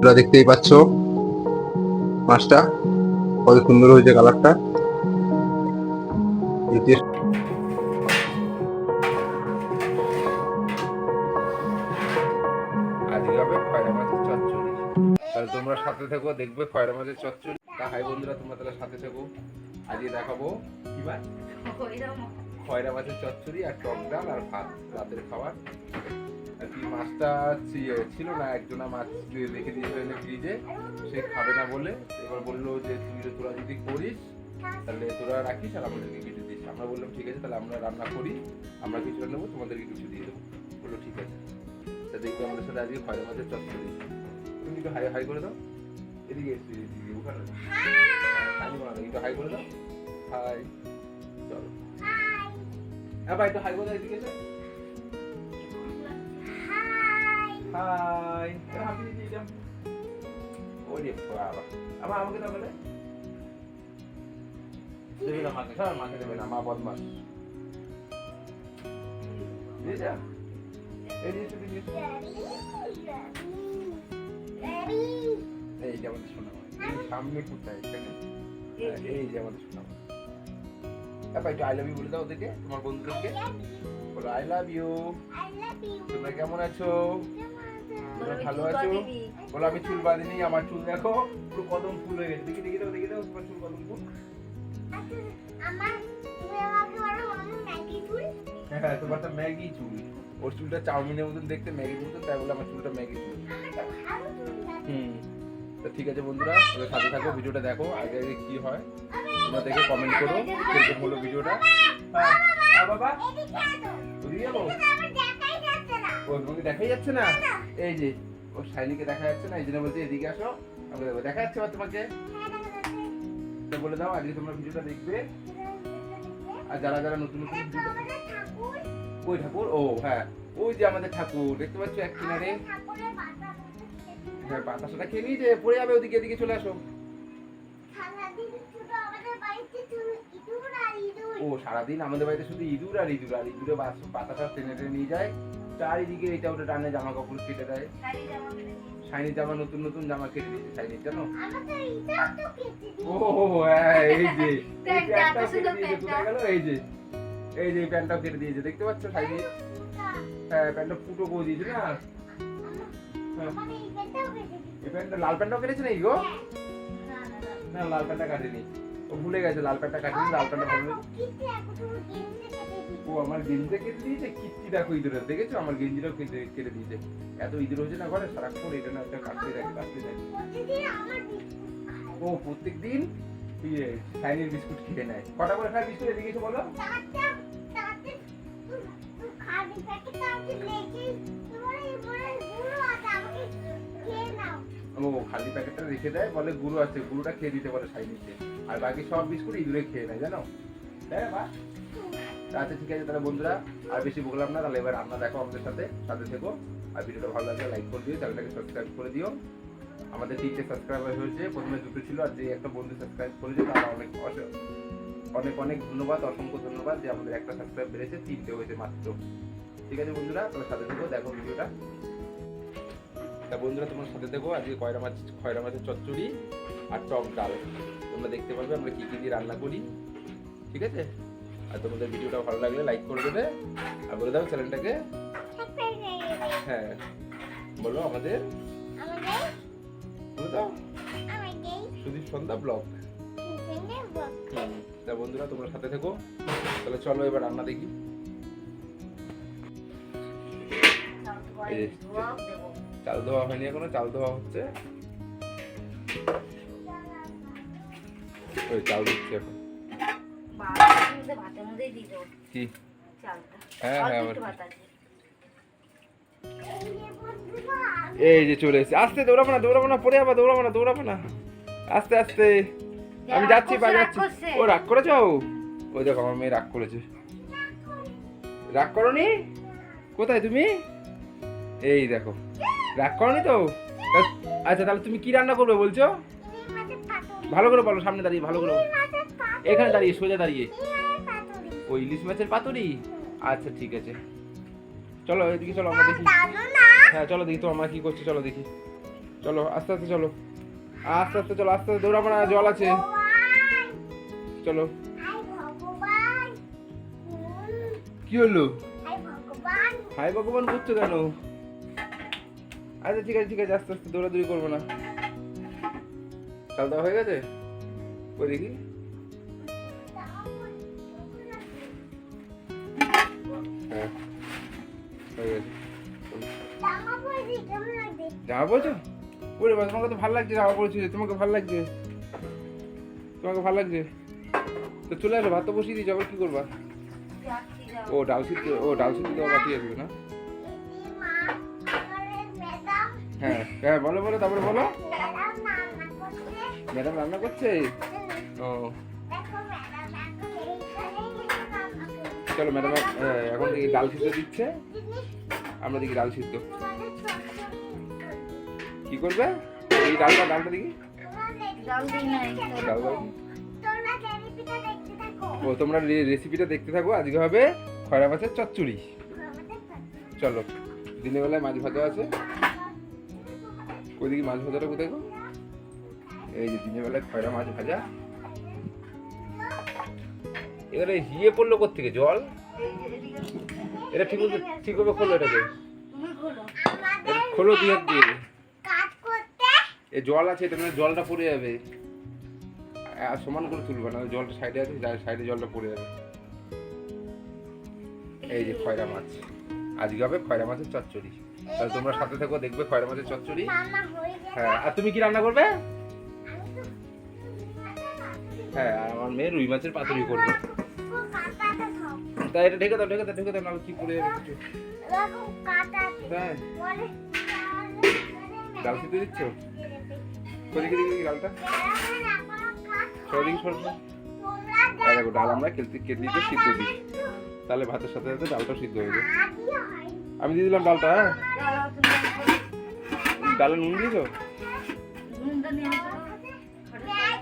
তোমরা দেখতেই পাচ্ছ মাছটা কত সুন্দর হয়েছে কালারটা। আজকে হবে খয়রা মাছের চচ্চড়ি, তাহলে তোমরা সাথে থেকো, দেখবে খয়রা মাছের চচ্চড়ি। তা হাই বন্ধুরা, তোমরা তাহলে সাথে থেকো। আজকে দেখাবো কি মাছ, খয়রা মাছের চচ্চড়ি আর টক ডাল আর ভাত, রাতের খাবার। আর কি মাছটা ছিল না, একজনা মাছ রেখে দিয়েছিল ফ্রিজে, সে খাবে না বলে এবার বললো যে তোরা যদি করিস তাহলে তোরা রাখিস আর আমাদেরকে কিছু দিস। আমরা বললাম ঠিক আছে, তাহলে আমরা রান্না করি, আমরা কিছুটা নেবো, তোমাদেরকে কিছু দিয়ে দেবো। বললো ঠিক আছে। তা দেখবে আমাদের সাথে আজকে খয়রা মাছের চচ্চড়ি। তুমি একটু হাই হাই করে দাও, এদিকে এসছি, এদিকে ওখানে একটু হাই করে দাও। হাই, চলো হ্যাঁ ভাই, একটু হাই করে দাও, এদিকে এসে হাই, হাঁপিয়ে দিয়ে যাও। ওরে বাবা, আবার আমাকে দাও বলে দেবে না, মাকে সব মাকে দেবে না, মা বদমাস। দিয়ে যা, এই যে শুধু এই যে আমাদের শোনা সামনে কোথায়, এখানে এই যে আমাদের শোনা। তারপর একটু আই লাভ ইউ বলে দাও ওদেরকে, তোমার বন্ধুদেরকে বলো আই লাভ ইউ। তোমরা কেমন আছো? তোমরা ভালো আছো? বলো আমি চুল বাঁধিনি, আমার চুল দেখো পুরো কদম ফুল হয়ে গেছে। দেখি দেখি দাও, দেখি দাও তোমার চুল কদম ফুল। হ্যাঁ, তোমারটা ম্যাগি চুল, ওর চুলটা চাউমিনের মতন দেখতে, ম্যাগির মতন, তাই বলে আমার চুলটা ম্যাগি চুল। তো ঠিক আছে বন্ধুরা, তোমরা সাথে থাকো, ভিডিওটা দেখো, আগে আগে কি হয় তোমরা দেখে কমেন্ট করো কিরকম হলো ভিডিওটা। বাবা ওদিকে যাবো, ও তোমাকে দেখাই যাচ্ছে না, এই যে ও শাইনিকে দেখা যাচ্ছে না, এই জন্য বলছি এদিকে আসো, আমরা দেখবো। দেখা যাচ্ছে তোমাকে, বলে দাও আজকে তোমরা ভিডিওটা দেখবে। আর যারা যারা নতুন নতুন ওই ঠাকুর, ও হ্যাঁ ওই যে আমাদের ঠাকুর দেখতে পাচ্ছ এক কিনারে, হ্যাঁ বাতাসটা খেয়ে নিয়ে যে পড়ে যাবে, ওদিকে এদিকে চলে আসো। ও সারাদিন আমাদের বাড়িতে শুধু ইঁদুর আর ইঁদুর, আর ইঁদুরে বাতাসা টেনে টেনে নিয়ে যায় চারিদিকে, এটা ওটা টানে, জামা কাপড় কেটে দেয়। শাইনির জামা, নতুন নতুন জামা কেটে দিয়েছে শাইনির, জানো? ও হ্যাঁ, এই যে প্যান্টটাও কেটে দিয়েছে, কোথায় গেল, এই যে এই যে প্যান্টটাও কেটে দিয়েছে, দেখতে পাচ্ছ শাইনির? হ্যাঁ প্যান্টটা ফুটো করে দিয়েছে না, এই প্যান্টটা, লাল প্যান্টটাও কেটেছে নাকি গো? না লাল প্যান্টটা কাটেনি, ও ভুলে গেছে লাল প্যান্টটা কাটেনি, লাল প্যান্টটা ভালো। ও আমার গেঞ্জিটা কেটে দিয়েছে, কিচ্ছি দেখো ইঁদুরের, দেখেছো আমার গেঞ্জিটাও কেটে দিয়েছে। এত ইঁদুর হয়েছে না ঘরে, সারাক্ষণ এটা না একটা কাটতে থাকে। ও প্রত্যেক দিন শাইনির বিস্কুট খেয়ে নেয়। কটা করে খায় বিস্কুট, এদিকে এসে বলো। ও খালি প্যাকেটটা রেখে দেয়, বলে গুঁড়ো আছে, গুঁড়োটা খেয়ে দিতে বলে শাইনিকে, আর বাকি সব বিস্কুট ইঁদুরে খেয়ে নেয়, জানো? হ্যাঁ বা আচ্ছা ঠিক আছে, তাহলে বন্ধুরা আর বেশি বললাম না, তাহলে এবার রান্না দেখো আমাদের সাথে সাথে থেকো। আর ভিডিওটা ভালো লাগলে লাইক করে দিও, চ্যানেলটাকে সাবস্ক্রাইব করে দিও। আমাদের 3টে সাবস্ক্রাইবার হয়েছে, প্রথমে 2টো ছিল, আর যে একটা বন্ধু সাবস্ক্রাইব করেছে তারা অনেক অনেক অনেক ধন্যবাদ, অসংখ্য ধন্যবাদ যে আমাদের একটা সাবস্ক্রাইব বেড়েছে, 3টে হয়েছে মাত্র। ঠিক আছে বন্ধুরা, তোমার সাথে থেকো, দেখো ভিডিওটা। তা বন্ধুরা তোমার সাথে থেকো, আজকে খয়রা মাছের চচ্চড়ি আর টক ডাল তোমরা দেখতে পারবে আমরা কি কি দিয়ে রান্না করি। ঠিক আছে, আর তোমাদের ভিডিওটা ভালো লাগলে লাইক করে দেবে, আর বলে দাও চ্যানেলটাকে, হ্যাঁ বলো আমাদের, বলে দাও সুদীপ সন্ধ্যা ব্লগ। তা বন্ধুরা তোমরা সাথে থেকো, তাহলে চলো এবার রান্না দেখি। চাল ধোয়া হয়নি এখনো, চাল ধোয়া হচ্ছে, ওই চাল দিচ্ছে এখন। কি হ্যাঁ হ্যাঁ এই যে চলে এসেছে, আস্তে দৌড়াবো না, দৌড়াবো না, পড়ে যাবো, দৌড়াবো না, দৌড়াবো না, আস্তে আস্তে, আমি যাচ্ছি বা যাচ্ছি। ও রাগ করেছ, ওই দেখো আমার মেয়ে রাগ করেছে। রাগ করনি? কোথায় তুমি? এই দেখো রাগ করনি তো। আচ্ছা তাহলে তুমি কি রান্না করবে বলছো? ভালো করে বলো, সামনে দাঁড়িয়ে ভালো করে, এখানে দাঁড়িয়ে সোজা দাঁড়িয়ে। ওই ইলিশ মাছের পাতুরি, আচ্ছা ঠিক আছে, চলো এদিকে চলো আমরা দেখি। হ্যাঁ চলো দেখি তোমার মা কি করছে, চলো দেখি। চলো আস্তে আস্তে চলো, আস্তে আস্তে চলো, আস্তে আস্তে দৌড়াবো না, জল আছে। চলো। কি হলো? হাই ভগবান করছো কেন? আচ্ছা ঠিক আছে ঠিক আছে, আস্তে আস্তে দৌড়াদৌড়ি করবো না। চাল দেওয়া হয়ে গেছে? ওই দেখি। হ্যাঁ হয়ে গেছে। জামা পড়েছো? ওরে বাবা, তোমাকে তো ভালো লাগছে জামা পড়েছো, তোমাকে ভালো লাগছে, তোমাকে ভালো লাগছে। তো চলে আসো, ভাত তো বসিয়ে দিয়েছো, আবার কি করবা? ও ডাল সিদ্ধ, ও ডাল সিদ্ধ দেওয়া বাকি আসবে না? হ্যাঁ হ্যাঁ বলো বলো, তারপরে বলো। ম্যাডাম রান্না করছে? ও চলো, ম্যাডাম এখন দেখি ডাল সিদ্ধ দিচ্ছে, আমরা দেখি ডাল সিদ্ধ কি করবে। এই ডালটা দেখি। ডাল ও তোমরা রেসিপিটা দেখতে থাকো। আজকে হবে খয়রা মাছের চচ্চড়ি। চলো, দিনের বেলায় মাছ ভাজা আছে। ওইদিকে মাছ ভাজাটা কোথায় গো? এই যে দিনের বেলায় খয়রা মাছ ভাজা। এবারে হিয়ে পড়লো কোত্থেকে জল? এটা ঠিক হবে, খোলো এটাকে, খোলো দুই হাত দিয়ে। এ জল আছে, এটা মানে জলটা পড়ে যাবে, আর সমান করে তুলবে না, জলটা সাইডে আছে, সাইডে জলটা পড়ে যাবে। এই যে খয়রা মাছ, আজকে হবে খয়রা মাছের চচ্চড়ি। তাহলে তোমরা সাথে থাকো, দেখবে খয়রা মাছের চচ্চড়ি। হ্যাঁ, আর তুমি কি রান্না করবে? হ্যাঁ, আর আমার মেয়ে রুই মাছের পাতুরি করবে। তাই এটা ঢেকে দাও, নাহলে কি পড়ে যাবে কিছু। হ্যাঁ, ডাল সিদ্ধ দিচ্ছ? ওদিকে দেখি ডালটা, দেখো ডাল আমরা কেটলিতে সিদ্ধ দিই, তাহলে ভাতের সাথে সাথে ডালটা সিদ্ধ হয়ে যায়। আমি দিয়ে দিলাম ডালটা। হ্যাঁ, ডালে নুন দিয়েছো?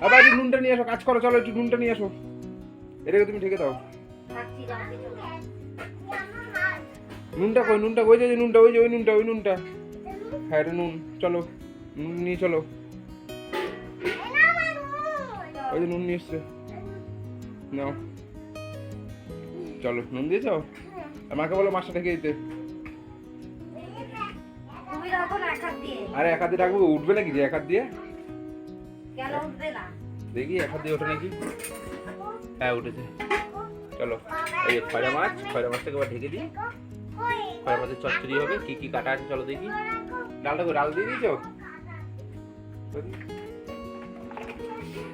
আবার একটু নুনটা নিয়ে আসো, কাজ করো, চলো একটু নুনটা নিয়ে আসো। এটাকে তুমি ঢেকে দাও। নুনটা কই? নুনটা ওই যে নুনটা, ওই যে ওই নুনটা। হ্যাঁ এটা নুন, চলো নুন নিয়ে চলো। ওই যে নুন নিয়ে এসছে, নাও চলো। নুন দিয়েছ? মাকে বলো মাছটা ঢেকে দিতে। আরে এক হাত দিয়ে রাখবো, উঠবে নাকি যে এক হাত দিয়ে? দেখি এক হাত দিয়ে ওঠে নাকি। হ্যাঁ উঠেছে। চলো, এই খয়রা মাছটাকে আবার ঢেকে দিই। খয়রা মাছের চচ্চড়ি হবে। কি কি কাটা আছে চলো দেখি। ডালটা ডাল দিয়ে দিয়েছো?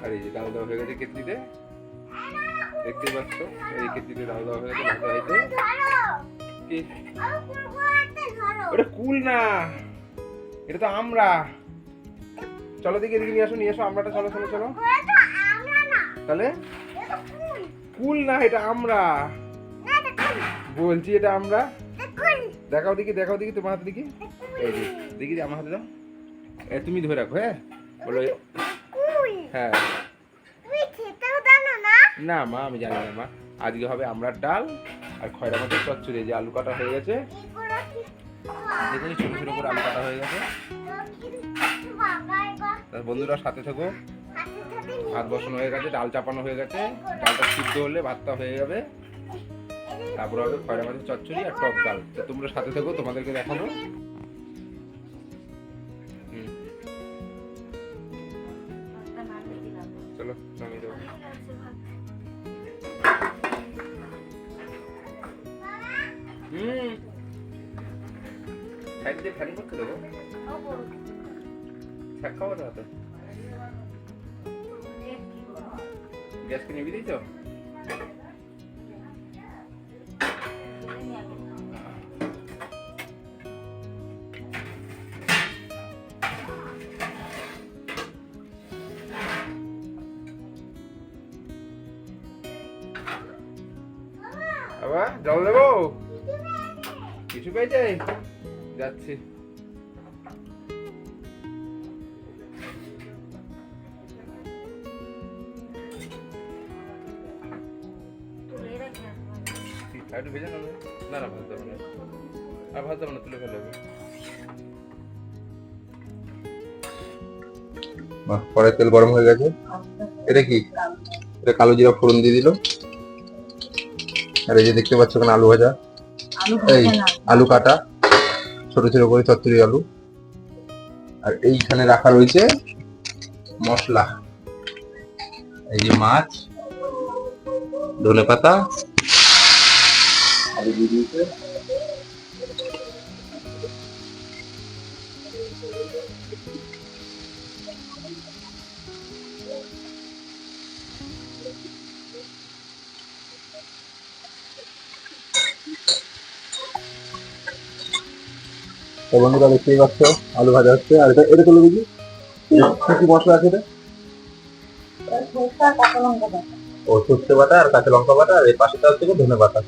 আর এই যে ডাল দেওয়া হয়ে গেছে কেটলিতে, দেখতেই পাচ্ছ। এই কেটলিতে ডাল দেওয়া হয়ে গেছে ভাজা হয়েছে। কি ওটা? কুল না, এটা তো আমরা। চলো দেখি, এদিকে নিয়ে আসো আমরাটা। চলো চলো চলো। তাহলে কুল না, এটা আমরা বলছি, এটা আমরা। দেখাও দেখি তোমার হাতে দেখি। এই দেখি আমার হাতে দাও। তুমি ধরে রাখো। হ্যাঁ বলো। হ্যাঁ না মা, আমি জানি না মা। আজকে হবে আমরার ডাল আর খয়রা মাছের চচ্চড়ি। যে আলু কাটা হয়ে গেছে, দেখুন ছোট ছোট করে আলু কাটা হয়ে গেছে। বন্ধুরা সাথে থাকো। ভাত বসানো হয়ে গেছে, ডাল চাপানো হয়ে গেছে। ডালটা সিদ্ধ হলে ভাতটা হয়ে যাবে, তারপর হবে খয়রা মাছের চচ্চড়ি আর টক ডাল। তো তোমরা সাথে থাকো, তোমাদেরকে দেখাবো। চলো নামিয়ে দেবো। সাইড দিয়ে ফ্যান করতে দেবো, শাক খাবো না তো। গ্যাস কি নিবি দিয়েছ? আবার জল দেবো? কিছু পেয়েছে? যাচ্ছি। একটু ভেজে নেবে। না না ভাজতে হবে না, আর ভাজতে হবে না, তুলে ফেলে হবে। বাহ, কড়াই তেল গরম হয়ে গেছে। এটা কি? এটা কালো জিরা ফোড়ন দিয়ে দিল। আর এই যে দেখতে পাচ্ছ ওখানে আলু ভাজা, এই আলু কাটা ছোট ছোট করে চচ্চড়ি আলু। আর এইখানে রাখা রয়েছে মশলা, এই যে মাছ, ধনেপাতা, আলু দিয়ে দিয়েছে। তো বন্ধুরা দেখতেই পাচ্ছ আলু ভাজা হচ্ছে। আর এটা এটা তুলে দেখি কি কি মশলা আছে এটা? ও সর্ষে বাটা আর কাঁচা লঙ্কা বাটা, আর এই পাশেটা হচ্ছে ধনে পাতা।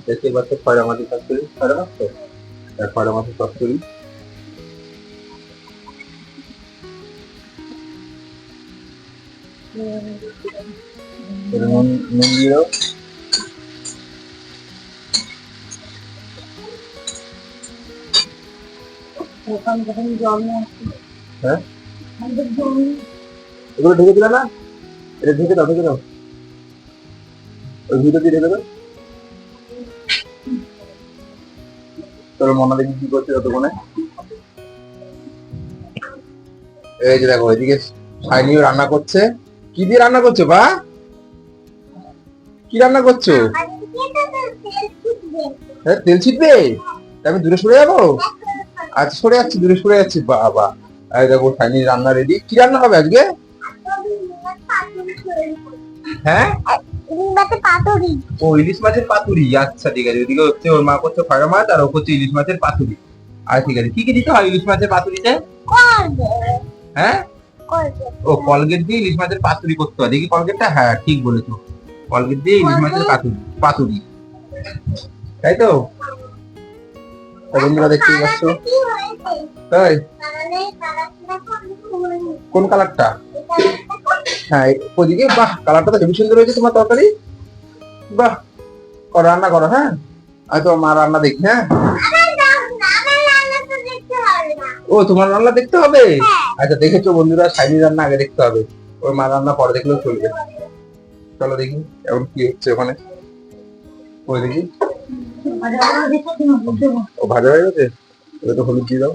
দেখতেই পাচ্ছ খয়রা মাছের চচ্চড়ি, খয়রা মাছ তো, খয়রা মাছের চচ্চড়ি। নুন নুন দিয়ে দাও। হ্যাঁ এগুলো ঢেকে দিলে না? এটা ঢেকে দাও, ঢেকে দাও, ওই ভিডিও দিয়ে ঢেকে দাও। তোর মনে দেখি কি করছে ততক্ষণে। এই যে দেখো এদিকে সাইনিও রান্না করছে। কি দিয়ে রান্না করছো বা? কি রান্না করছো? হ্যাঁ তেল ছিটবে? আমি দূরে সরে যাবো? আচ্ছা সরে যাচ্ছি, দূরে সরে যাচ্ছি। বাবা, এই দেখো সাইনি রান্না রেডি। কি রান্না হবে আজকে? হ্যাঁ ও ইলিশ মাছের পাতুরি। আচ্ছা ঠিক আছে, ওইদিকে হচ্ছে ওর মা করছে খয়রা মাছ আর ও করছে ইলিশ মাছের পাতুরি। আর ঠিক আছে, কি কি দিতে হয় ইলিশ মাছের পাতুরিতে? হ্যাঁ ও কলগেট দিয়ে ইলিশ মাছের পাতুরি করতে হয়। দেখি কলগেটটা, হ্যাঁ ঠিক বলেছো, কলগেট দিয়ে ইলিশ মাছের পাতুরি, তাই তো? বন্ধুরা দেখতেই পাচ্ছ, তাই কোন কালারটা? হ্যাঁ ওদিকে। বাহ, কালারটা তো হেবি সুন্দর হয়েছে তোমার তরকারি। বাহ, রান্না করো। হ্যাঁ আমি তোমার মা রান্না দেখি। হ্যাঁ ও তোমার রান্না দেখতে হবে? আচ্ছা দেখেছো বন্ধুরা, সাইনি রান্না আগে দেখতে হবে, ওর মা রান্না পরে দেখলেও চলবে। চলো দেখি এখন কি হচ্ছে ওখানে। ওই দেখি ও ভাজা হয়ে গেছে। ওটা তো হলুদ দিয়ে দাও।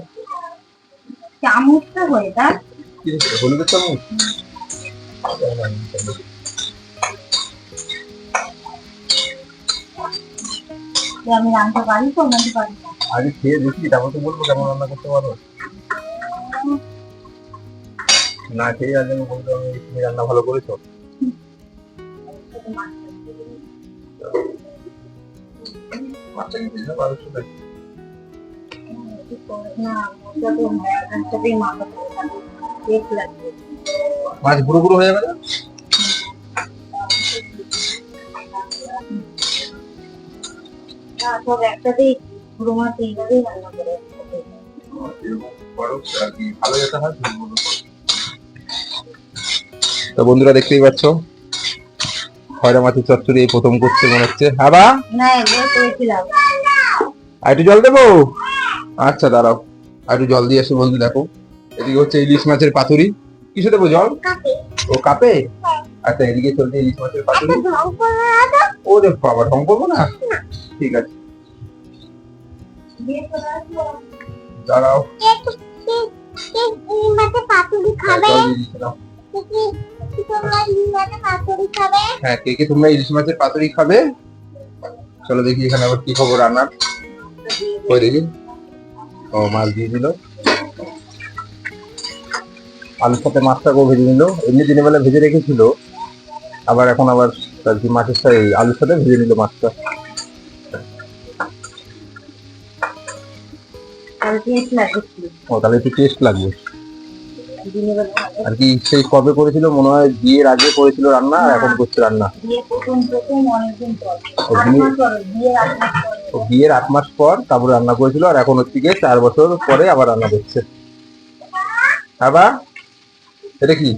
চামচটা হয়ে যায় হলুদের চামচ। আমি রান্না পারি তো নাকি পারি না? আগে খেয়ে দেখি, তারপর তো বলবো কেমন রান্না করতে পারো। না খেয়ে আজ আমি বলবো তুমি রান্না ভালো করেছো। মাছ গুঁড়ো গুঁড়ো হয়ে যাবে না? একটাতেই পুরো মাছ এইভাবেই রান্না করে। তো বন্ধুরা দেখতেই পাচ্ছ খয়রা মাছের চচ্চড়ি এই প্রথম করছে মনে হচ্ছে। হ্যাঁ বা না একবার করেছিলাম। আর একটু জল দেবো? আচ্ছা দাঁড়াও, আর একটু জল দিয়ে আসো। বন্ধু দেখো এদিকে হচ্ছে ইলিশ মাছের পাতুরি। কিসে দেবো জল? ও কাপে। আচ্ছা এদিকে চলছে ইলিশ মাছের পাতুরি। ওরে বাবা, ঢং করবো না? ঠিক আছে দাঁড়াও। হ্যাঁ কে কে তোমরা ইলিশ মাছের পাতুরি খাবে? চলো দেখি এখানে আবার কি খবর রান্নার। ওই দেখি ও মাছ দিয়ে দিল, আলুর সাথে মাছটাকেও ভেজে নিল। এমনি দিনের বেলা ভেজে রেখেছিল, আবার এখন আবার মাছের সাথে আলুর সাথে ভেজে নিল মাছটা। ও তাহলে একটু টেস্ট লাগবে। আর কি সেই কবে করেছিল মনে হয়, বিয়ের আগে করেছিল রান্না, আর এখন করছে রান্না। বিয়ের 8 মাস পর তারপরে রান্না করেছিল, আর এখন হচ্ছে গিয়ে 4 বছর পরে আবার রান্না করছে। আবার এটা কি?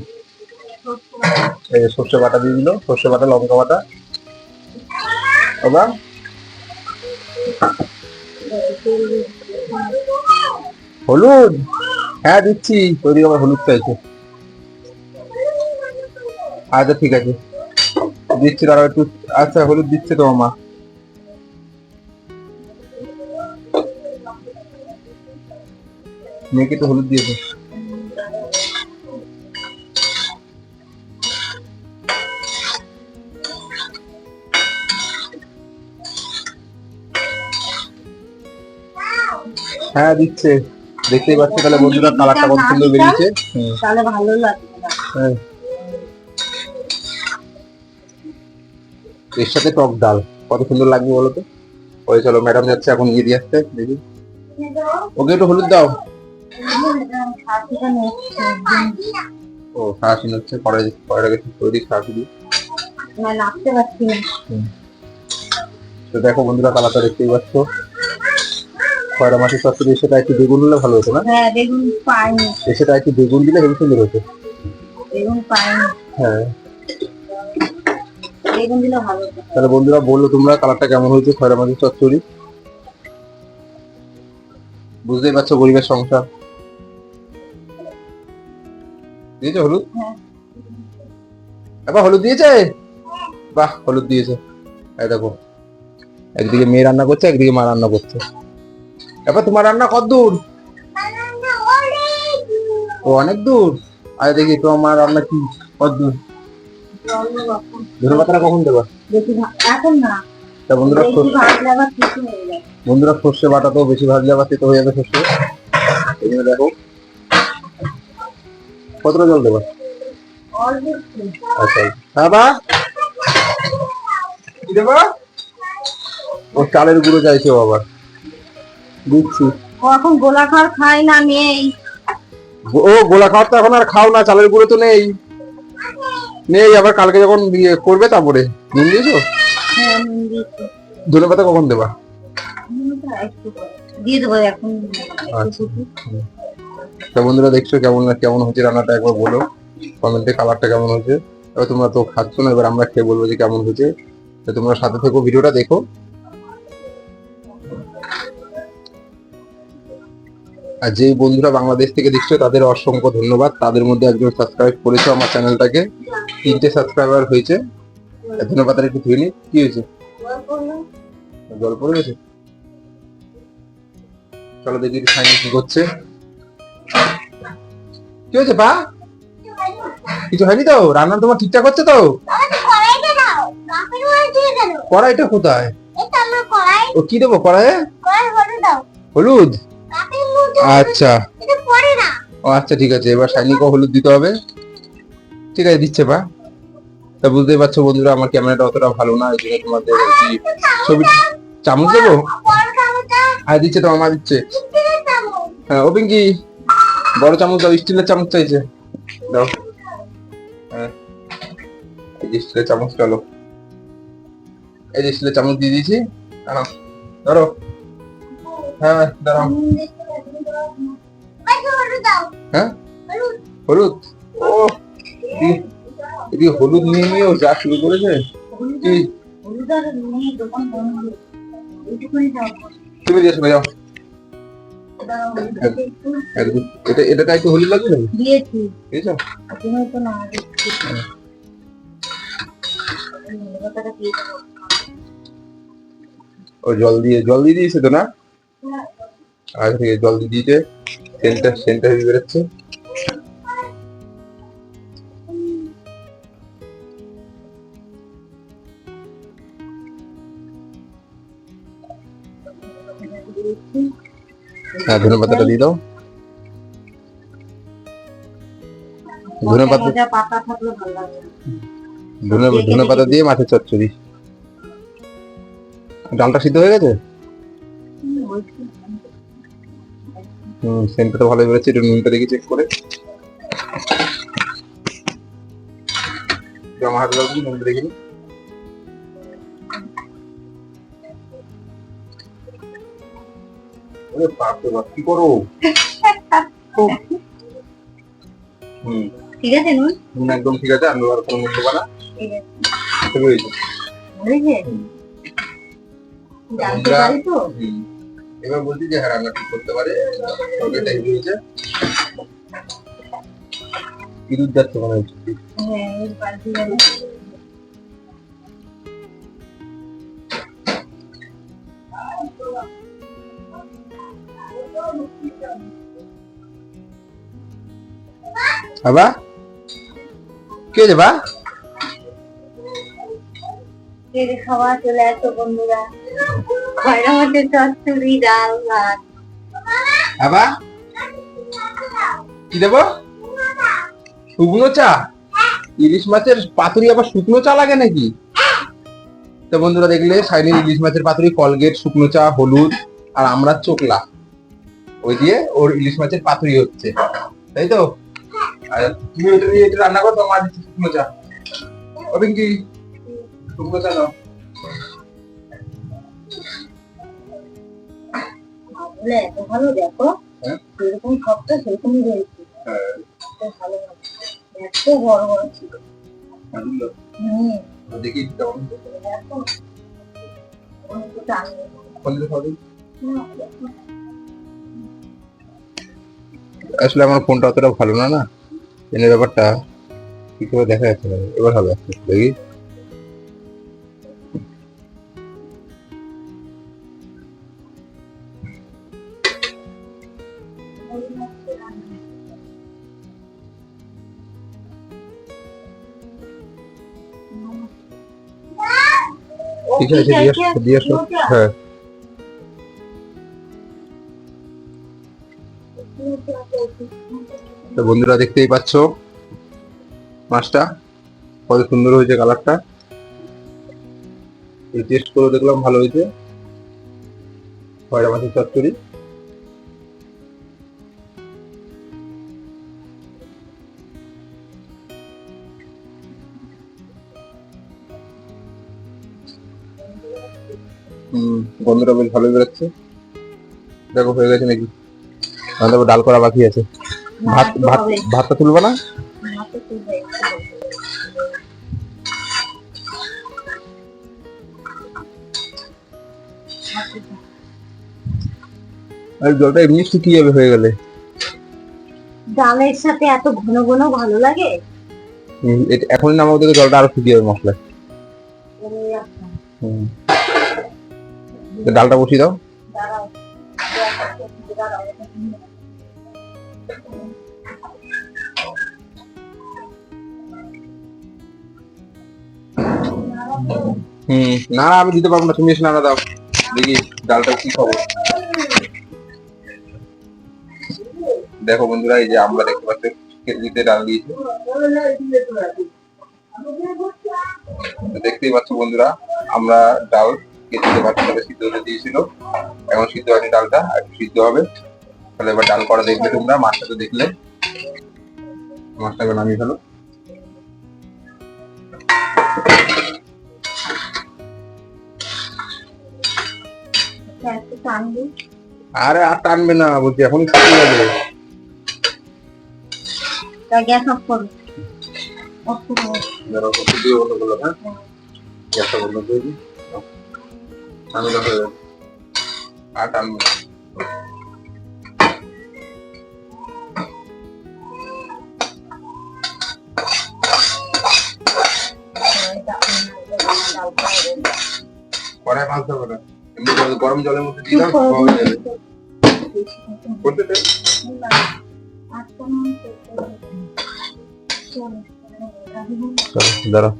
এই সর্ষে বাটা দিয়ে দিল, সর্ষে বাটা লঙ্কা বাটা। আবার হলুদ, হ্যাঁ দিচ্ছি। তৈরি আবার হলুদ চাইছে। আচ্ছা ঠিক আছে, দিচ্ছি দাঁড়াও একটু। আচ্ছা হলুদ দিচ্ছে তোমার মা। মেয়েকে তো হলুদ দিয়েছে। হ্যাঁ দিচ্ছে, দেখতেই পাচ্ছি। তাহলে বন্ধুরা কালারটা কত সুন্দর বেরিয়েছে। তাহলে ভালো লাগবে। হ্যাঁ, এর সাথে টক ডাল কত সুন্দর লাগবে বলো তো। ওই চলো, ম্যাডাম যাচ্ছে এখন, গিয়ে দিয়ে আসতে। দেখি ওকে একটু হলুদ দাও। ও সারাশিন হচ্ছে, কড়াইটাকে ঠিক করে দিই সারাশি দিই। নাচতে পারছি না। তো দেখো বন্ধুরা, কালারটা দেখতেই পাচ্ছ। খয়রা মাছের চচ্চড়ি সেটা একটু বেগুন দিলে ভালো হতো না? হ্যাঁ বেগুন পাইনি। সেটা একটু বেগুন দিলে হেবি সুন্দর হতো। বেগুন পাইনি। হ্যাঁ বেগুন দিলে ভালো হতো। তাহলে বন্ধুরা বললো তোমরা কালারটা কেমন হয়েছে খয়রা মাছের চচ্চড়ি। বুঝতেই পারছো গরিবের সংসার। দিয়েছে হলুদ? এবার হলুদ দিয়েছে? বাহ, হলুদ দিয়েছে। এই দেখো, একদিকে মেয়ে রান্না করছে, একদিকে মা রান্না করছে। এবার তোমার রান্না কত দূর? ও অনেক দূর। আরে দেখি তোমার মা রান্না কি কত দূর। ধনে পাতাটা কখন দেবা? এখন না। তা বন্ধুরা সর্ষে বাটা তো বেশি ভাজলে আবার তেতো হয়ে যাবে সর্ষে। এই জন্য দেখো কতটা জল দেবা? আচ্ছা হ্যাঁ বা কি দেবা? ও চালের গুঁড়ো চাইছে ও আবার, দিচ্ছি। ও এখন গোলা খাওয়ার খায় না, নেই। ও গোলা খাওয়ার তো এখন আর খাও না, চালের গুঁড়ো তো নেই। নেই, আবার কালকে যখন বিয়ে করবে তারপরে। নুন দিয়েছো? ধনে পাতা কখন দেবা? দিয়ে দেবো এখন। তা বন্ধুরা দেখছো কেমন কেমন হচ্ছে রান্নাটা, একবার বলো কমেন্টে কালারটা কেমন হচ্ছে। এবার তোমরা তো খাচ্ছ না, এবার আমরা খেয়ে বলবো যে কেমন হচ্ছে। তোমরা সাথে থেকো, ভিডিওটা দেখো। আর যেই বন্ধুরা বাংলাদেশ থেকে দেখছো তাদের অসংখ্য ধন্যবাদ। তাদের মধ্যে একজন সাবস্ক্রাইব করেছো আমার চ্যানেলটাকে, 3টে সাবস্ক্রাইবার হয়েছে। ধন্যবাদ। একটু ধুয়ে নি, কি হয়েছে? জল পড়ে গেছে। চলো দেখি সাইনি কি করছে। কি হয়েছে বা? কিছু হয়নি তো? রান্না তোমার ঠিকঠাক হচ্ছে তো? কড়াইটা কোথায়? ও কি দেবো কড়াইয়ে? হলুদ? আচ্ছা ও আচ্ছা ঠিক আছে, এবার সাইনিকেও হলুদ দিতে হবে। ঠিক আছে দিচ্ছে বা। তা বুঝতেই পারছো বন্ধুরা আমার ক্যামেরাটা অতটা ভালো না, এই জন্য তোমাদের ছবি। চামচ দেবো? হ্যাঁ দিচ্ছে, তোমার মা দিচ্ছে। হ্যাঁ ও পিঙ্কি, বড় চামচ দাও, স্টিলের চামচ চাইছে, দাও। হ্যাঁ এই যে স্টিলের চামচ, চলো এই যে স্টিলের চামচ দিয়ে দিয়েছি। ধরো। হ্যাঁ দাঁড়াও। হ্যাঁ হলুদ? ও এদিকে হলুদ নিয়ে নিয়েও যা শুরু করেছে। কি তুমি দিয়ে যাও। এটা একটু হলুদ লাগবে না? দিয়েছি। দিয়েছো? তুমি তো না দিচ্ছি। ও জল দিয়ে দিয়েছে তো না? আচ্ছা ঠিক আছে, জল দিয়ে দিয়েছে। সেন্টটা হেভি বেরোচ্ছে। হ্যাঁ ধনে পাতাটা দিয়ে দাও। ধনে পাতা দিয়ে মাছের চচ্চড়ি। ডালটা সিদ্ধ হয়ে গেছে? সেন্টটা তো ভালোই বেরোচ্ছে। একটু নুনটা দেখি চেক করে। আমার হাতে দাও, নুনটা দেখি। কি করো? ঠিক আছে নুন? নুন একদম ঠিক আছে, আমি আর কোনো নুন দেবো না। ঠিক হয়েছে। জানতে পারি তো। এবার বলছি যে হ্যাঁ রান্না ঠিক করতে পারে। ইঁদুর যাচ্ছে মনে হচ্ছে। হ্যাঁ এই বালতি গেল বাবা কে রে বা? কেড়ে খাওয়া চলে আসো বন্ধুরা, খয়রা মাছের চচ্চড়ি, ডাল ভাত। বাবা কি দেবো? শুকনো চা? ইলিশ মাছের পাতুরি আবার শুকনো চা লাগে নাকি? তো বন্ধুরা দেখলে সাইনির ইলিশ মাছের পাতুরি, কলগেট, শুকনো চা, হলুদ আর আমরা চোকলা, ওই দিয়ে ওর ইলিশ মাছের পাতুরি হচ্ছে, তাই তো? আর তুমি ওটা দিয়ে এটা রান্না করো, তোমার দিচ্ছি শুকনো চা। ও পিঙ্কি, শুকনো চা নাও। বলে এত ভালো, দেখো হ্যাঁ? যেরকম সবটা সেরকমই রয়েছে, হ্যাঁ, ভালো এত বড় বড় ছিল। ভালো। হুম দেখি কেমন দেখো অনেক টান ফলে হবে। আসলে আমার ফোনটা অতটা ভালো না, না এর ব্যাপারটা কি করে দেখা যাচ্ছে না। এবার হবে আস্তে আস্তে, দেখি। ঠিক আছে, দিয়ে আসো। হ্যাঁ, তো বন্ধুরা দেখতেই পাচ্ছ মাছটা কত সুন্দর হয়েছে, কালারটা টেস্ট করে দেখলাম ভালো হয়েছে। খয়রা মাছের চচ্চড়ি। গন্ধটা বেশ ভালো বেরোচ্ছে। দেখো হয়ে গেছে নাকি? তারপর ডাল করা বাকি আছে। ভাতটা তুলবা না? আর জলটা এমনি শুকিয়ে যাবে হয়ে গেলে। ডালের সাথে এত ঘন ঘন ভালো লাগে। এখনই নামাবো থেকে জলটা আরো শুকিয়ে যাবে মশলা। ডালটা বসিয়ে দাও। না আমি দিতে পারবো না, তুমি এসে নাড়া দাও দেখি ডালটা কি খবর। দেখো বন্ধুরা, এই যে আমরা দেখতে পাচ্ছি কেটলিতে ডাল দিয়েছে। দেখতেই পাচ্ছ বন্ধুরা, আমরা ডাল কেটলিতে বাচ্চাদের সিদ্ধ হতে দিয়েছিল, এখন সিদ্ধ হয়নি, ডালটা একটু সিদ্ধ হবে। তাহলে এবার ডাল করা দেখবে তোমরা, মাছটা তো দেখলে, মাছটা এবার নামিয়ে ফেলো। আরে আর টানবে না বলছি, এখন কি যাবে। গ্যাস অফ করো। গ্যাসটা বন্ধ করে দিই, আমি দেখো আর টানবে না। কড়াই ভাজতে হবে না, এমনি গরম জলের মধ্যে দিয়ে দাও, হয়ে যাবে। করতে দে। দাঁড়াও,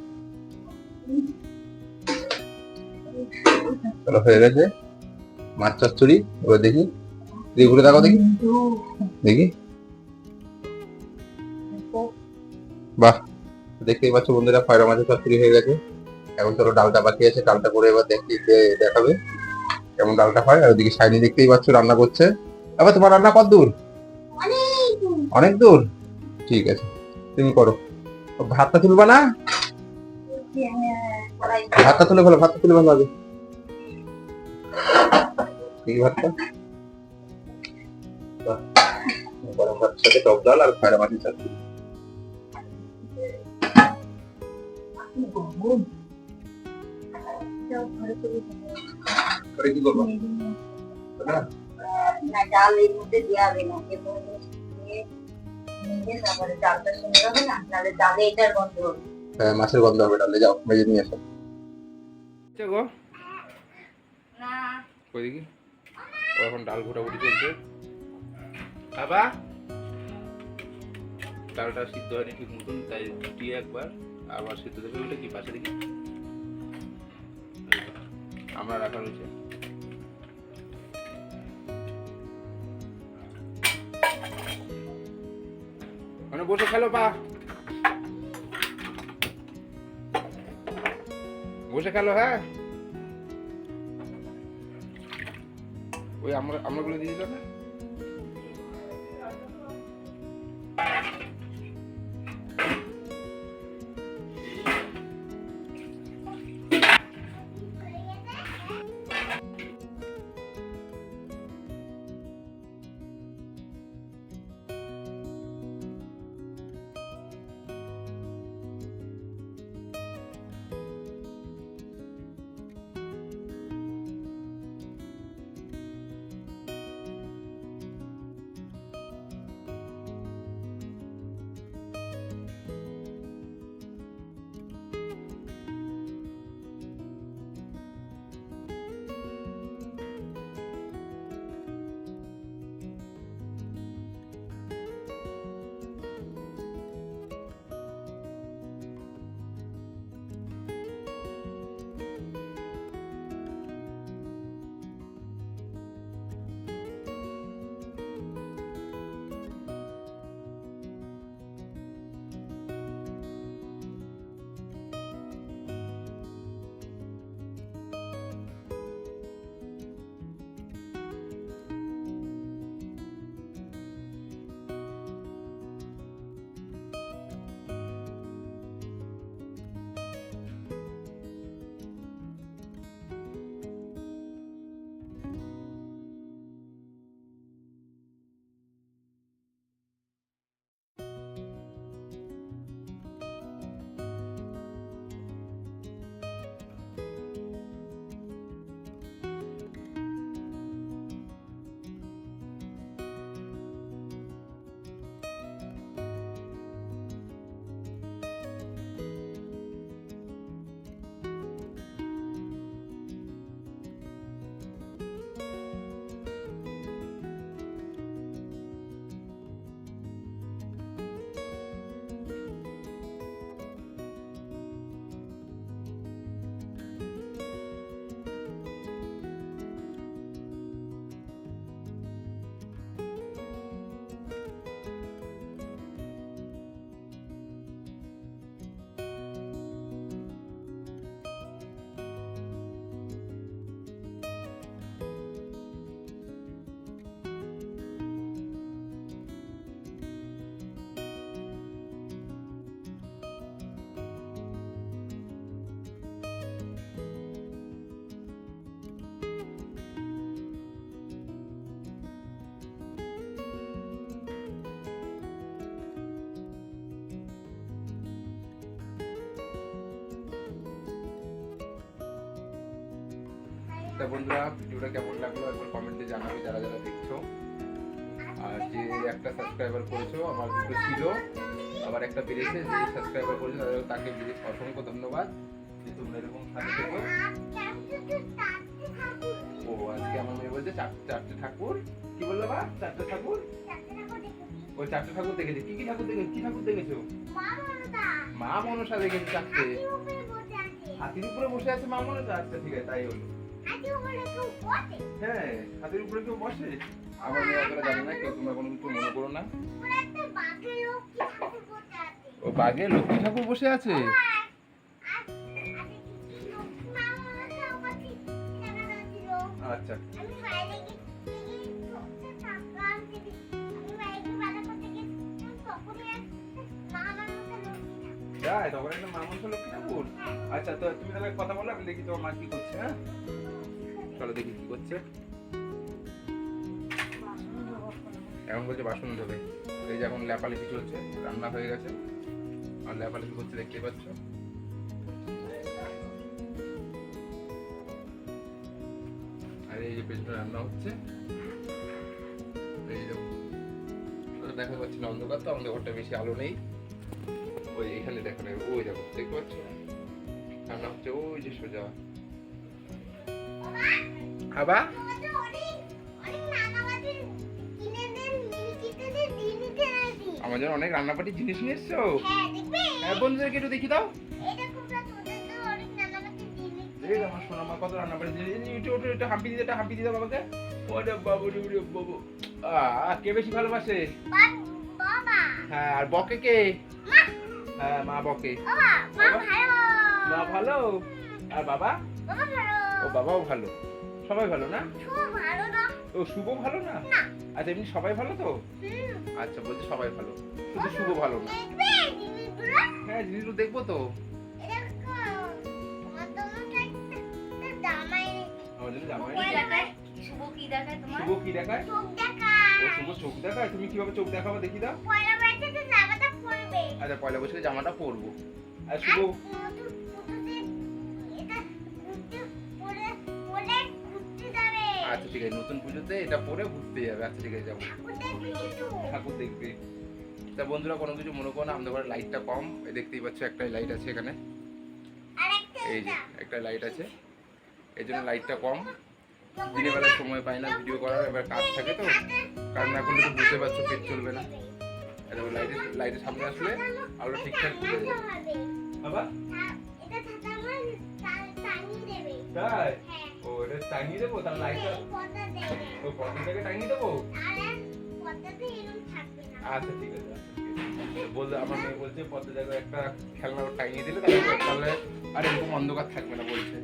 চলো হয়ে গেছে মাছ চচ্চড়ি। এবার দেখি, ঘুরে দেখো দেখি, দেখি। বাহ, দেখতেই পাচ্ছ বন্ধুরা, খয়রা মাছের চচ্চড়ি হয়ে গেছে। এখন চলো ডালটা বাকি আছে, ডালটা করে এবার দেখাবে কেমন ডালটা হয়। আর ওদিকে সাইনি দেখতেই পাচ্ছ রান্না করছে। এবার তোমার রান্না কত দূর? অনেক দূর, ঠিক আছে তুমি করো। ভাতটা তুলবা না? ভাতটা তুলে ভালো, ভাতটা তুলে ভালো হবে। এই ভাতটা গরম ভাতের সাথে টক ডাল আর খয়রা মাছের চচ্চড়ি। কি করবো না, ডাল এর মধ্যে দেওয়া হবে না, নিয়ে তারপরে চালটা সুন্দর হবে না, নাহলে চালে এটার গন্ধ হবে। হ্যাঁ, মাছের গন্ধ হবে, ডালে যাও মেজে নিয়ে এসো। গো না কই দেখি, ও এখন ডাল ঘোটাঘুটি চলছে। বাবা ডালটা সিদ্ধ হয়নি ঠিক মতন, তাই ফুটিয়ে একবার আবার সিদ্ধ দেবে। ওইটা কি পাশে দেখি আমরা রাখা রয়েছে। মানে বসে খেলো পা, বসে খেলো। হ্যাঁ ওই আমরা গুলো দিয়ে দিল না। তা বন্ধুরা ভিডিওটা কেমন লাগলো একবার কমেন্টে জানাবে যারা যারা দেখছো। আর যে একটা সাবস্ক্রাইবার করেছো, আমার দুটো ছিল, আবার একটা বেড়েছে, যে সাবস্ক্রাইবার করেছো তাকে অসংখ্য ধন্যবাদ যে তোমরা এরকম সাথে থেকো। ও আজকে আমার মেয়ে বলছে চারটে ঠাকুর, কি বললো বা? চারটে ঠাকুর, ওই চারটে ঠাকুর দেখেছে। কি কি ঠাকুর দেখেছো? কি ঠাকুর দেখেছো? মা মনসা দেখেছে চারটে। হাতির উপরে বসে আছে মা মনসা। আচ্ছা ঠিক আছে, তাই হলো। হ্যাঁ হাতির উপরে কেউ বসে? আমার মেয়ে অতটা জানে না, কেউ তোমরা কোনো কিছু মনে করো না। ও বাঘে লক্ষ্মী ঠাকুর বসে আছে। আচ্ছা তাই, তখন একটা মা মনসা লক্ষ্মী ঠাকুর। আচ্ছা তো তুমি তাহলে কথা বলো, আমি দেখি তোমার মা কি করছে। হ্যাঁ চলো দেখি কি করছে। এখন বলছে বাসন ধোবে। এই যে এখন লেপালেপি চলছে, রান্না হয়ে গেছে আর লেপালেপি করছে, দেখতেই পাচ্ছ। আর এই যে পেছনে রান্না হচ্ছে, এই যে দেখা পাচ্ছি না, অন্ধকার তো, আমাদের ঘরটা বেশি আলো নেই। ওই এখানে দেখো না, ওই দেখো দেখতে পাচ্ছ, রান্না হচ্ছে ওই যে সোজা। আবার আমার জন্য অনেক রান্নাবাটির জিনিস নিয়ে এসছো। হ্যাঁ বন্ধুদেরকে একটু দেখি দাও। এই আমার সোনামা কত রান্নাবাটির জিনিস, একটু হাম্পি দিতে, হাম্পি দিতে বাবাকে। ওরে বাবু রে বাবু, কে বেশি ভালোবাসে? হ্যাঁ, আর বকে কে? হ্যাঁ, মা বকে। মা ভালো, আর বাবা? ও বাবাও ভালো, সবাই ভালো না? ও শুভ ভালো না? আচ্ছা এমনি সবাই ভালো তো? আচ্ছা বলছি সবাই ভালো, শুধু শুভ ভালো না। হ্যাঁ জিনিসগুলো দেখবো তো। আমার জন্য জামাই শুভ কি দেখায়? ও শুভ চোখ দেখায়। তুমি কিভাবে চোখ দেখাবো দেখি দাও। আচ্ছা পয়লা বৈশাখে জামাটা পরবো। আর শুভ আচ্ছা ঠিক আছে, নতুন পুজোতে এটা পরে ঘুরতে যাবে। আচ্ছা ঠিক আছে যাবো, ঠাকুর দেখবে। তা বন্ধুরা কোনো কিছু মনে করো না, আমাদের ঘরে লাইটটা কম, দেখতেই পাচ্ছ একটাই লাইট আছে এখানে, এই যে একটা লাইট আছে, এই জন্য লাইটটা কম। দিনের বেলা সময় পাই না ভিডিও করার, এবার কাজ থাকে তো, কারণ এখন তো বুঝতে পারছো পেট চলবে না। লাইটের সামনে আসলে আলো ঠিকঠাক চলে যাবে। বাবা তাই? ও এটা টাঙিয়ে দেবো, তাহলে লাইটটা ও পর্দাটাকে টাঙিয়ে দেবো। আচ্ছা ঠিক আছে, বলতে আমার মেয়ে বলছে পর্দা জায়গায় একটা খেলনা টাঙিয়ে দিলে তাহলে আর এরকম অন্ধকার থাকবে না বলছে।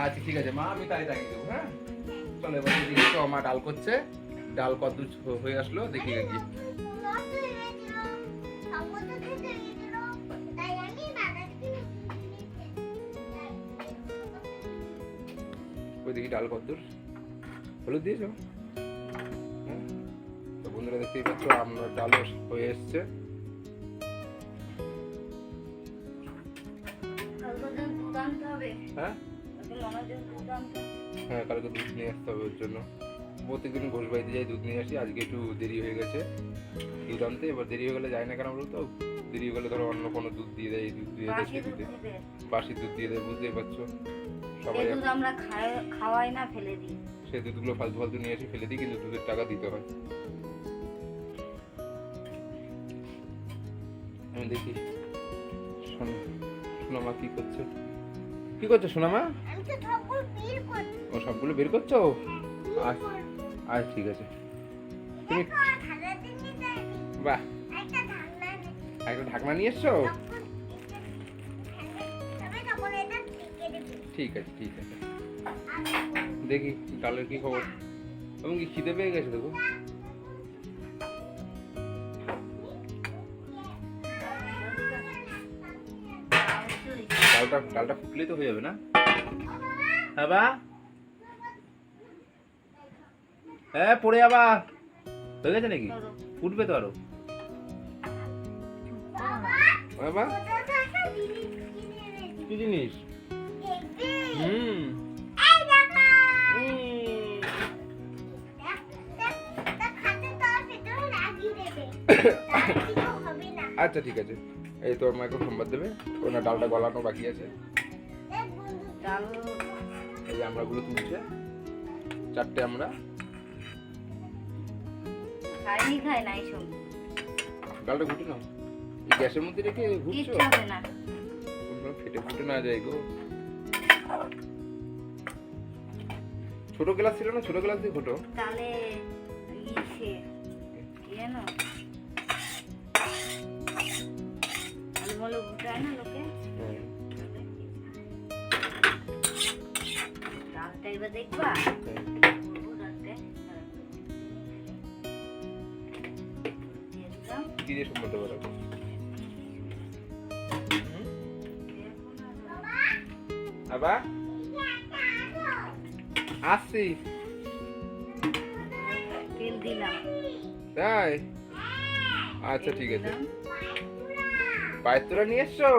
আচ্ছা ঠিক আছে মা, আমি তাই টাঙিয়ে দেবো। হ্যাঁ চলো এবার দেখি তো, আমার ডাল করছে, ডাল কত হয়ে আসলো দেখি গিয়ে। ওই দেখি ডাল কদ্দূর, হলুদ দিয়েছো? হ্যাঁ তো বন্ধুরা দেখতেই পাচ্ছ আমার ডাল হয়ে এসছে। হ্যাঁ হ্যাঁ কালকে দুধ নিয়ে আসতে হবে ওর জন্য। প্রত্যেকদিন ঘোষ বাড়িতে যাই দুধ নিয়ে আসি, আজকে একটু দেরি হয়ে গেছে দুধ আনতে। এবার দেরি হয়ে গেলে যায় না কেন বলতো, দেরি হয়ে গেলে ধরো অন্য কোনো দুধ দিয়ে দেয়, দুধ দিয়ে দেয়, সে দুধে বাসি দুধ দিয়ে দেয়, বুঝতেই পারছো। সবাই আমরা খাওয়াই না, ফেলে দিই। সেই দুধগুলো ফালতু ফালতু নিয়ে এসে ফেলে দিই, কিন্তু দুধের টাকা দিতে হয়। আমি দেখি সোনামা কি করছে, কি করছো সোনামা? ও সবগুলো বের করছো? আচ্ছা ঠিক আছে। তুমি বাহ একটা ঢাকনা নিয়ে এসছো? ঠিক আছে ঠিক আছে, দেখি ডালের কি খবর। এবং কি খিদে পেয়ে গেছে দেখো। ডালটা ফুটলেই তো হয়ে যাবে না? হ্যাঁ বা হ্যাঁ পড়ে যাবা, হয়ে গেছে নাকি? ফুটবে তো আরো। বাবা কি জিনিস? আচ্ছা ঠিক আছে, এই তো আমার এখন সোমবার দেবে, ওনার ডালটা গলানো বাকি আছে। এই আমরাগুলো তুলছে, চারটে আমরা খাই নাই সব। ডালটা ঘুটে নাও, এই গ্যাসের মধ্যে রেখে ঘুরছো, ফেটে ফুটে না যায় গো। ছোট গ্লাস ছিল না, ছোট গ্লাস দিয়ে ঘুটো। তাহলে বলো ঘুটায় না লোকে। ডালটা এবার দেখবা কি দিয়ে সম্মত বলো? বাবা আসছি, তেল দিলাম। তাই? আচ্ছা ঠিক আছে, পায়ের তোরা নিয়ে এসছো?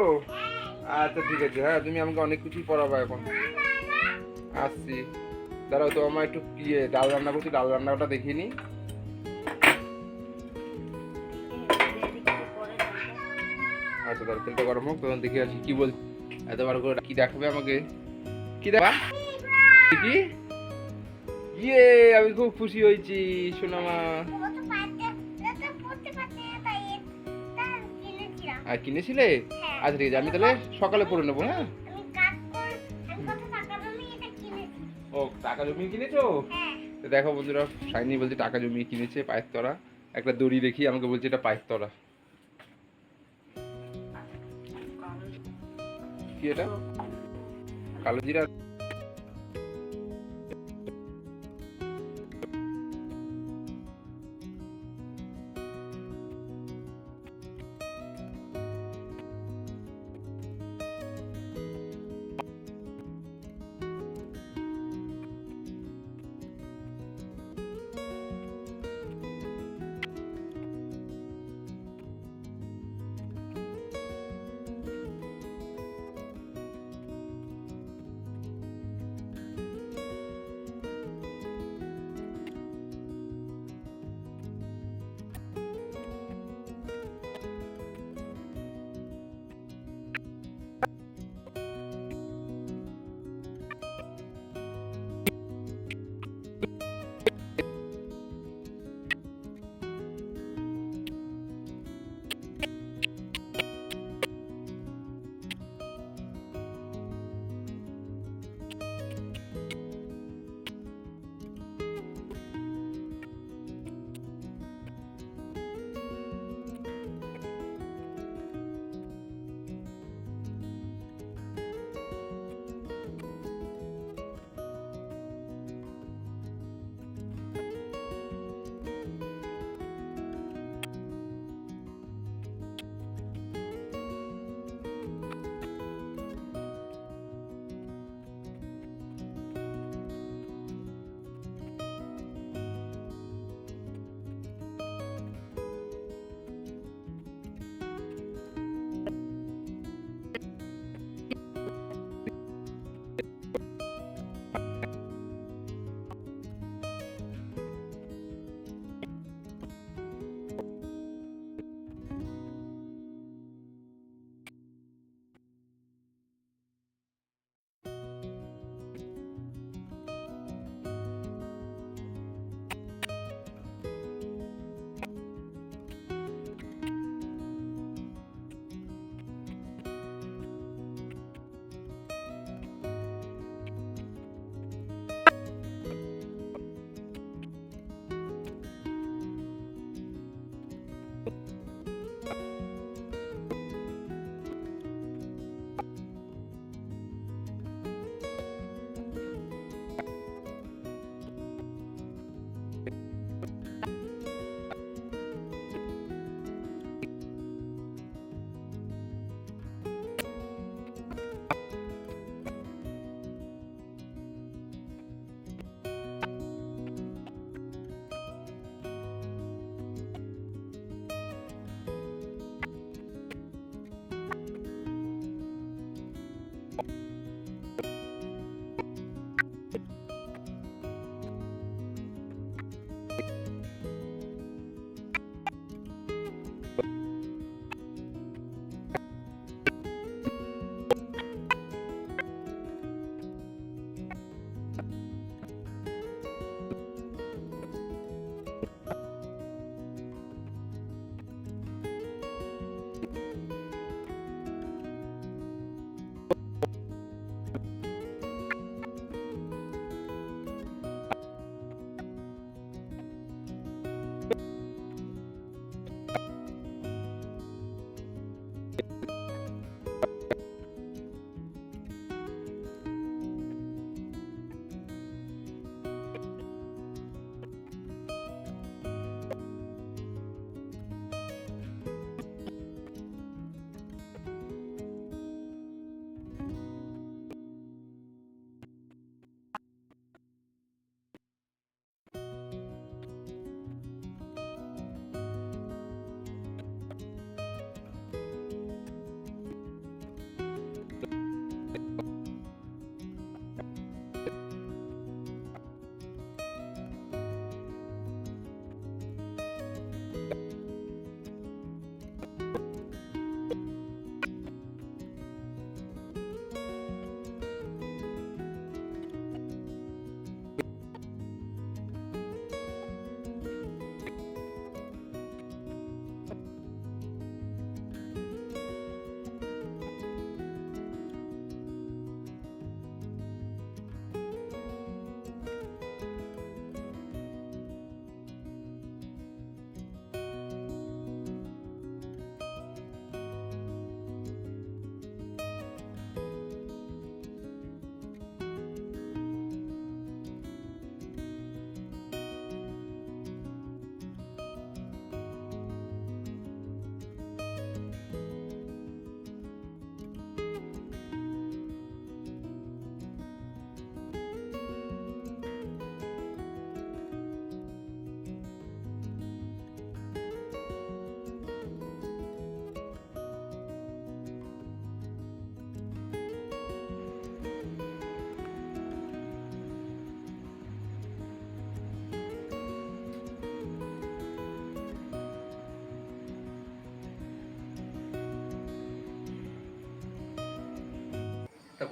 আচ্ছা ঠিক আছে, হ্যাঁ তুমি আমাকে অনেক কিছুই পড়াবা এখন। আসছি, দাঁড়াও তো আমার একটু ডাল রান্না করছি, ডাল রান্নাটা দেখিনি। আচ্ছা তাহলে তেলটা গরম হোক, তখন দেখে আসি কি বল। এতবার করে কি দেখাবে আমাকে, কি দেখা কি? ইয়ে, আমি খুব খুশি হয়েছি সোনামা। আর কিনেছিলে? আচ্ছা ঠিক আছে, আমি তাহলে সকালে পরে নেবো। হ্যাঁ, ও টাকা জমিয়ে কিনেছো? তো দেখো বন্ধুরা, শাইনি বলছে টাকা জমিয়ে কিনেছে পায়ের তরা। একটা দড়ি দেখি আমাকে বলছে এটা পায়ের তরা। কি এটা? কালো জিরা।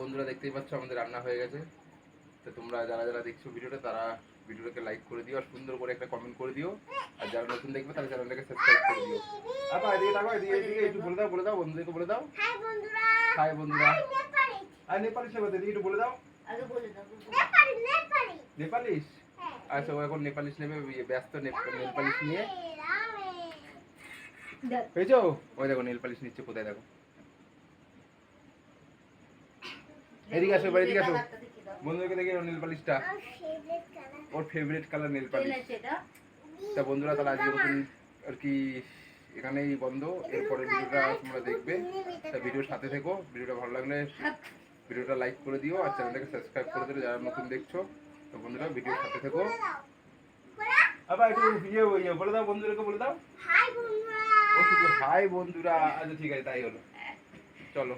বন্ধুরা দেখতেই পাচ্ছ আমাদের রান্না হয়ে গেছে। তো তোমরা যারা যারা দেখছো ভিডিওটা তারা ভিডিওটাকে লাইক করে দিও আর সুন্দর করে একটা কমেন্ট করে দিও। আর যারা নতুন দেখবে তারা চ্যানেলটাকে সাবস্ক্রাইব করে দিও। আবার এদিকে তাকাও, এদিকে একটু বলে দাও বন্ধুদেরকে বলে দাও হাই বন্ধুরা। হাই বন্ধুরা। আর নেপালি সেবা এদিকে একটু বলে দাও। আগে বলে দাও। নেপালি নেপালি। নেপালিশ? আচ্ছা ও এখন নেপালিশ নেবে, ব্যস্ত নেপালিশ নিয়ে। পেয়েছো? ওই দেখো নেল পালিশ নিচ্ছে, কোথায় দেখো। এদিকে আসো, এদিকে আসো, বন্ধুদেরকে দেখে নেল পালিশটা ওর ফেভারিট কালার নেল পালিশ। তা বন্ধুরা তাহলে আজকে নতুন আর কি এখানেই বন্ধ। এরপরের ভিডিওটা তোমরা দেখবে, তা ভিডিওর সাথে থেকো। ভিডিওটা ভালো লাগলে ভিডিওটা লাইক করে দিও আর চ্যানেলটাকে সাবস্ক্রাইব করে দিও যারা নতুন দেখছো। তো বন্ধুরা ভিডিওর সাথে থেকো। আবার একটু বলে দাও বন্ধুদেরকে, বলে দাও হাই বন্ধুরা। ও শুধু হাই বন্ধুরা। আচ্ছা ঠিক আছে, তাই হলো, চলো।